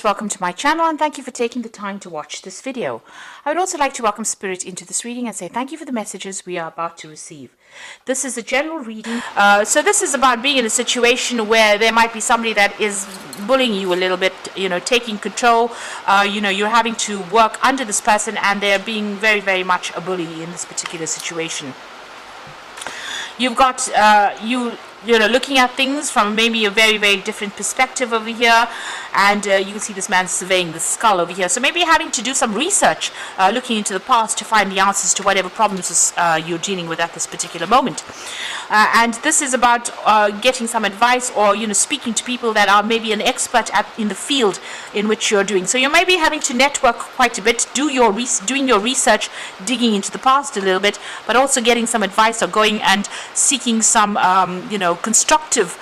Welcome to my channel and thank you for taking the time to watch this video. I would also like to welcome Spirit into this reading and say thank you for the messages we are about to receive. This is a general reading. So this is about being in a situation where there might be somebody that is bullying you a little bit, taking control. You're having to work under this person and they're being very, very much a bully in this particular situation. You've got looking at things from maybe a very, very different perspective over here, and you can see this man surveying the skull over here. So maybe having to do some research, looking into the past to find the answers to whatever problems you're dealing with at this particular moment. And this is about getting some advice or speaking to people that are maybe an expert in the field in which you're doing. So you may be having to network quite a bit, doing your research, digging into the past a little bit, but also getting some advice or going and seeking some constructive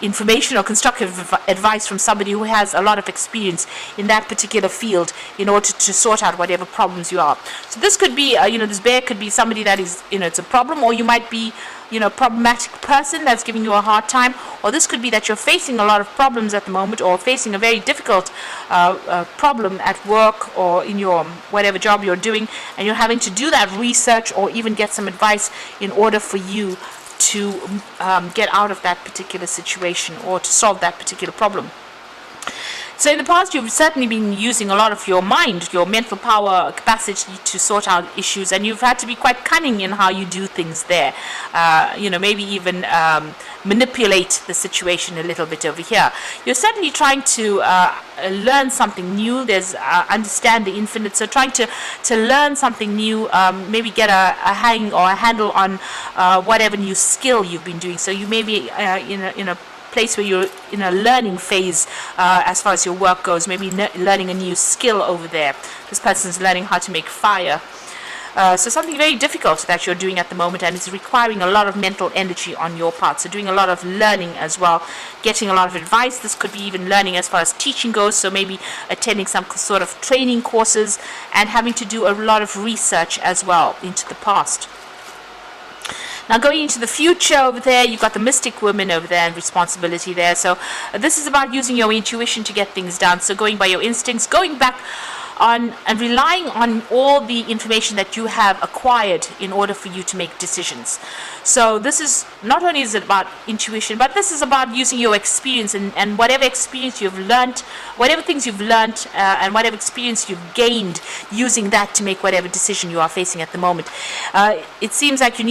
information or constructive advice from somebody who has a lot of experience in that particular field in order to sort out whatever problems you are. So this could be, this bear could be somebody that is, it's a problem, or you might be, problematic person that's giving you a hard time, or this could be that you're facing a lot of problems at the moment, or facing a very difficult problem at work or in your whatever job you're doing, and you're having to do that research or even get some advice in order for you to get out of that particular situation or to solve that particular problem. So in the past, you've certainly been using a lot of your mind, your mental power, capacity to sort out issues, and you've had to be quite cunning in how you do things there. Maybe even manipulate the situation a little bit over here. You're certainly trying to learn something new. There's understand the infinite, so trying to learn something new, maybe get a hang or a handle on whatever new skill you've been doing. So you may be in a place where you're in a learning phase as far as your work goes, maybe learning a new skill over there. This person's learning how to make fire. So something very difficult that you're doing at the moment, and it's requiring a lot of mental energy on your part. So doing a lot of learning as well, getting a lot of advice. This could be even learning as far as teaching goes, so maybe attending some sort of training courses and having to do a lot of research as well into the past. Now going into the future over there, you've got the mystic woman over there and responsibility there. So this is about using your intuition to get things done. So going by your instincts, going back on and relying on all the information that you have acquired in order for you to make decisions. So this is not only is it about intuition, but this is about using your experience and whatever experience you've learned, whatever things you've learned and whatever experience you've gained, using that to make whatever decision you are facing at the moment. It seems like you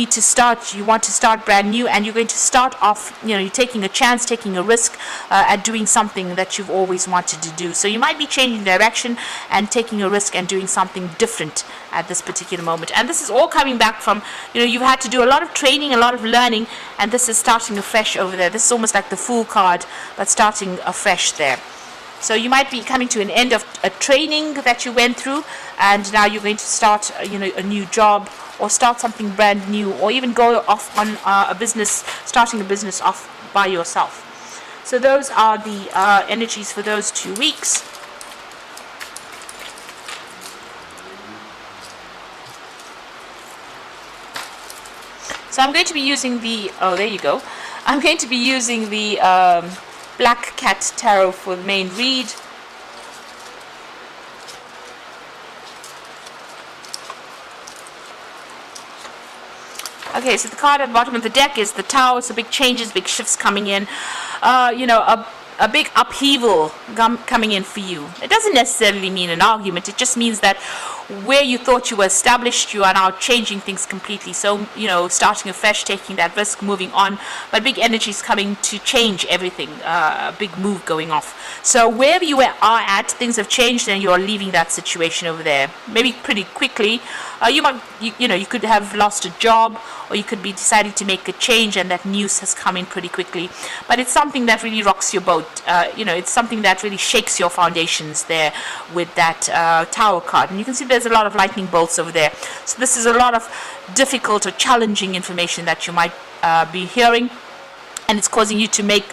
want to start brand new, and you're going to start off, you're taking a chance, taking a risk at doing something that you've always wanted to do. So you might be changing direction and taking a risk and doing something different at this particular moment. And this is all coming back from, you've had to do a lot of training, a lot of learning, and this is starting afresh over there. This is almost like the Fool card, but starting afresh there. So you might be coming to an end of a training that you went through, and now you're going to start, a new job, or start something brand new, or even go off on starting a business off by yourself. So those are the energies for those 2 weeks. So I'm going to be using the, I'm going to be using the Black Cat Tarot for the main read. Okay, so the card at the bottom of the deck is the Tower. So big changes, big shifts coming in. A big upheaval coming in for you. It doesn't necessarily mean an argument. It just means that where you thought you were established, you are now changing things completely. So, starting afresh, taking that risk, moving on. But big energy is coming to change everything. A big move going off. So wherever you are at, things have changed, and you are leaving that situation over there. Maybe pretty quickly. You could have lost a job, or you could be deciding to make a change, and that news has come in pretty quickly. But it's something that really rocks your boat. It's something that really shakes your foundations there with that Tower card. And you can see there's a lot of lightning bolts over there. So this is a lot of difficult or challenging information that you might be hearing, and it's causing you to make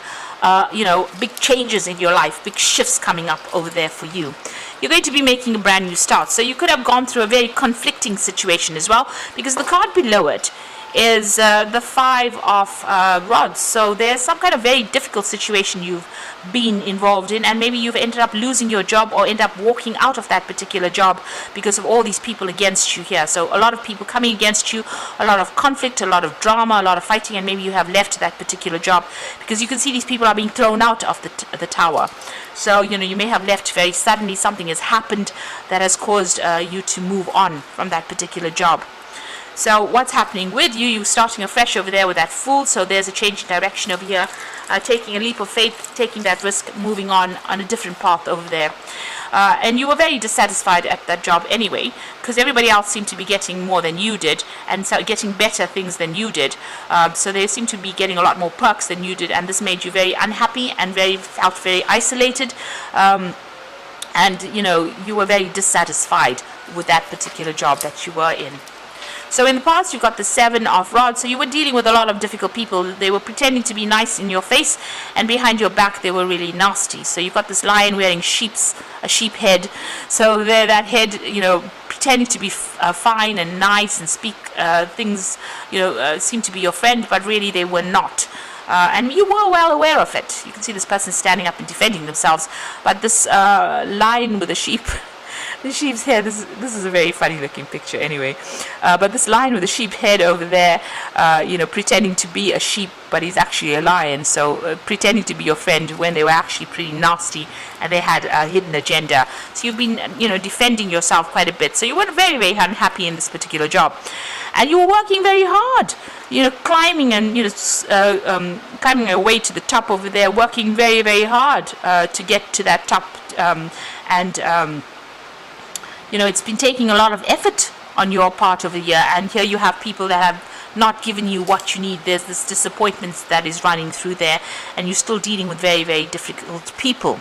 big changes in your life, big shifts coming up over there for you. You're going to be making a brand new start. So you could have gone through a very conflicting situation as well, because the card below it is the Five of Rods. So there's some kind of very difficult situation you've been involved in, and maybe you've ended up losing your job or end up walking out of that particular job because of all these people against you here. So a lot of people coming against you, a lot of conflict, a lot of drama, a lot of fighting, and maybe you have left that particular job because you can see these people are being thrown out of the tower. So you may have left very suddenly. Something has happened that has caused you to move on from that particular job. So what's happening with you? You're starting afresh over there with that Fool. So there's a change in direction over here, taking a leap of faith, taking that risk, moving on a different path over there. And you were very dissatisfied at that job anyway, because everybody else seemed to be getting more than you did, and so getting better things than you did. So they seemed to be getting a lot more perks than you did, and this made you very unhappy and felt very isolated. And you were very dissatisfied with that particular job that you were in. So in the past, you got the Seven of Rods. So you were dealing with a lot of difficult people. They were pretending to be nice in your face, and behind your back, they were really nasty. So you've got this lion wearing a sheep head. So there, that head, pretending to be fine and nice and speak things, seem to be your friend, but really they were not. And you were well aware of it. You can see this person standing up and defending themselves. But this lion with the sheep's head, this is a very funny looking picture anyway. But this lion with a sheep head over there, pretending to be a sheep, but he's actually a lion. So pretending to be your friend when they were actually pretty nasty and they had a hidden agenda. So you've been, defending yourself quite a bit. So you were very, very unhappy in this particular job. And you were working very hard, climbing and, climbing your way to the top over there, working very, very hard to get to that top. It's been taking a lot of effort on your part over here, and here you have people that have not given you what you need. There's this disappointment that is running through there, and you're still dealing with very, very difficult people.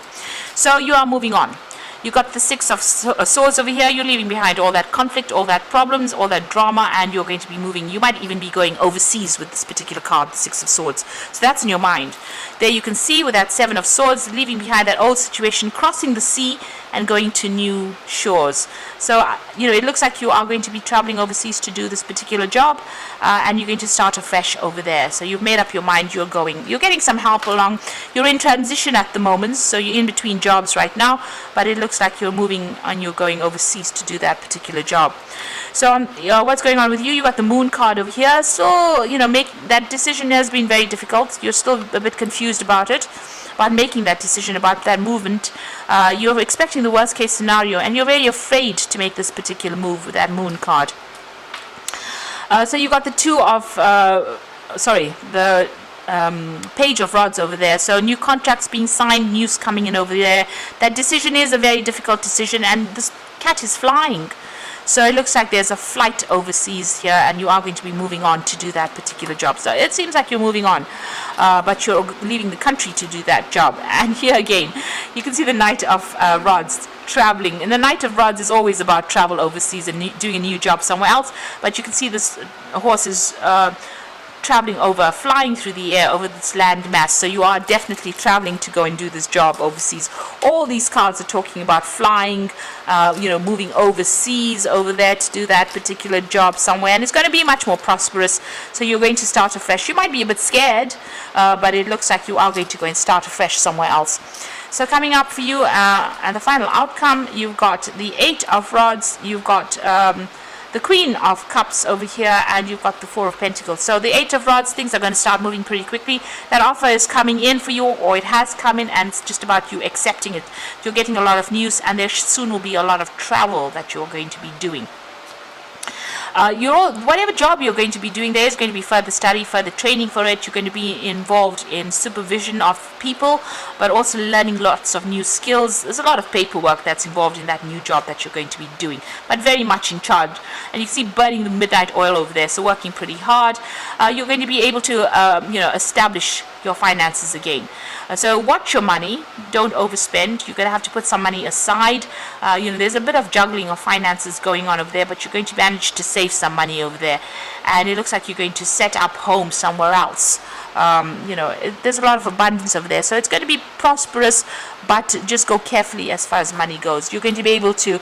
So you are moving on. You got the Six of Swords over here. You're leaving behind all that conflict, all that problems, all that drama, and you're going to be moving. You might even be going overseas with this particular card, the Six of Swords. So that's in your mind. There you can see with that Seven of Swords, leaving behind that old situation, crossing the sea and going to new shores. So, it looks like you are going to be traveling overseas to do this particular job, and you're going to start afresh over there. So you've made up your mind, you're getting some help along. You're in transition at the moment, so you're in between jobs right now, but it looks like you're moving and you're going overseas to do that particular job. So what's going on with you? You got the Moon card over here. So, make that decision has been very difficult. You're still a bit confused about it, about making that decision, about that movement. You're expecting the worst case scenario, and you're very afraid to make this particular move with that Moon card. So you got the Page of Rods over there. So new contracts being signed, news coming in over there. That decision is a very difficult decision, and this cat is flying. So it looks like there's a flight overseas here, and you are going to be moving on to do that particular job. So it seems like you're moving on, but you're leaving the country to do that job. And here again, you can see the Knight of Rods traveling. And the Knight of Rods is always about travel overseas and doing a new job somewhere else. But you can see this horse is traveling flying through the air over this land mass. So you are definitely traveling to go and do this job overseas. All these cards are talking about flying, moving overseas over there to do that particular job somewhere, and it's going to be much more prosperous. So you're going to start afresh. You might be a bit scared, but it looks like you are going to go and start afresh somewhere else. So coming up for you, and the final outcome, you've got the Eight of Rods, you've got the Queen of Cups over here, and you've got the Four of Pentacles. So the Eight of Rods, things are going to start moving pretty quickly. That offer is coming in for you, or it has come in, and it's just about you accepting it. You're getting a lot of news, and there soon will be a lot of travel that you're going to be doing. Whatever job you're going to be doing, there is going to be further study, further training for it. You're going to be involved in supervision of people, but also learning lots of new skills. There's a lot of paperwork that's involved in that new job that you're going to be doing, but very much in charge. And you see burning the midnight oil over there, so working pretty hard. You're going to be able to establish your finances again. So watch your money, don't overspend. You're going to have to put some money aside. There's a bit of juggling of finances going on over there, but you're going to manage to save save some money over there. And it looks like you're going to set up home somewhere else. There's a lot of abundance over there, so it's going to be prosperous, but just go carefully as far as money goes. You're going to be able to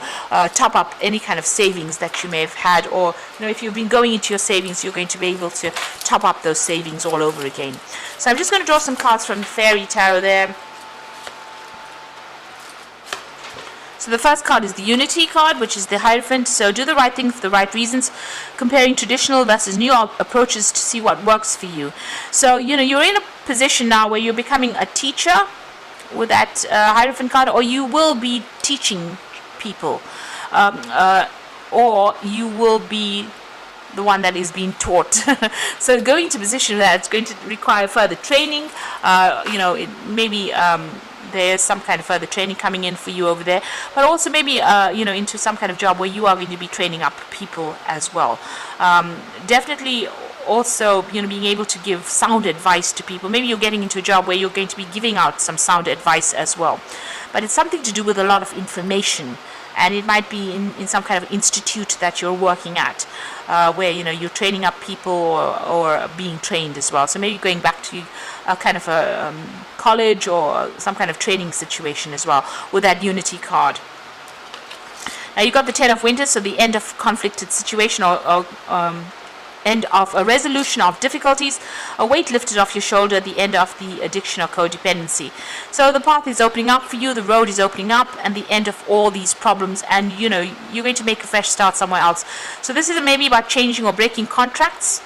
top up any kind of savings that you may have had, or if you've been going into your savings, you're going to be able to top up those savings all over again. So I'm just going to draw some cards from the Fairy Tarot there. So the first card is the Unity card, which is the Hierophant. So do the right thing for the right reasons, comparing traditional versus new approaches to see what works for you. So, you're in a position now where you're becoming a teacher with that Hierophant card, or you will be teaching people, or you will be the one that is being taught. So going to a position where it's going to require further training, maybe there's some kind of further training coming in for you over there, but also maybe into some kind of job where you are going to be training up people as well. Definitely also being able to give sound advice to people. Maybe you're getting into a job where you're going to be giving out some sound advice as well, but it's something to do with a lot of information, and it might be in some kind of institute that you're working at, where you're training up people or being trained as well. So maybe going back to a kind of a college or some kind of training situation as well with that Unity card. Now you got the Ten of Wands, so the end of conflicted situation, or end of a resolution of difficulties, a weight lifted off your shoulder, the end of the addiction or codependency. So the path is opening up for you, the road is opening up, and the end of all these problems, and you're going to make a fresh start somewhere else. So this is maybe about changing or breaking contracts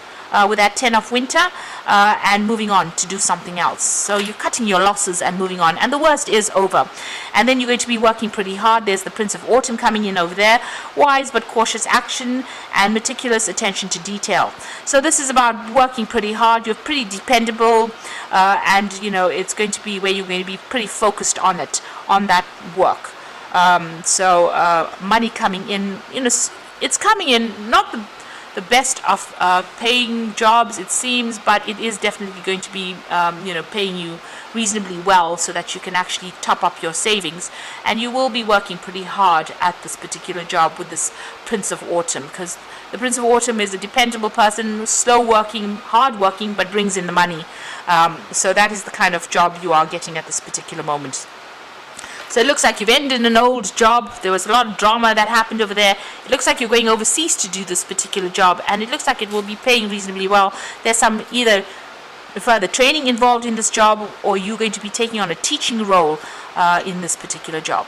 with that Ten of Winter, and moving on to do something else. So you're cutting your losses and moving on, and the worst is over. And then you're going to be working pretty hard. There's the Prince of Autumn coming in over there. Wise but cautious action and meticulous attention to detail. So this is about working pretty hard. You're pretty dependable, and it's going to be where you're going to be pretty focused on that work. Money coming in, it's coming in, not the best of paying jobs, it seems, but it is definitely going to be paying you reasonably well, so that you can actually top up your savings, and you will be working pretty hard at this particular job with this Prince of Autumn, because the Prince of Autumn is a dependable person, slow working, hard working, but brings in the money. So that is the kind of job you are getting at this particular moment. So it looks like you've ended an old job. There was a lot of drama that happened over there. It looks like you're going overseas to do this particular job, and it looks like it will be paying reasonably well. There's some either further training involved in this job, or you're going to be taking on a teaching role in this particular job.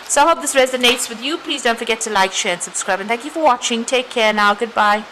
So I hope this resonates with you. Please don't forget to like, share, and subscribe. And thank you for watching. Take care now. Goodbye.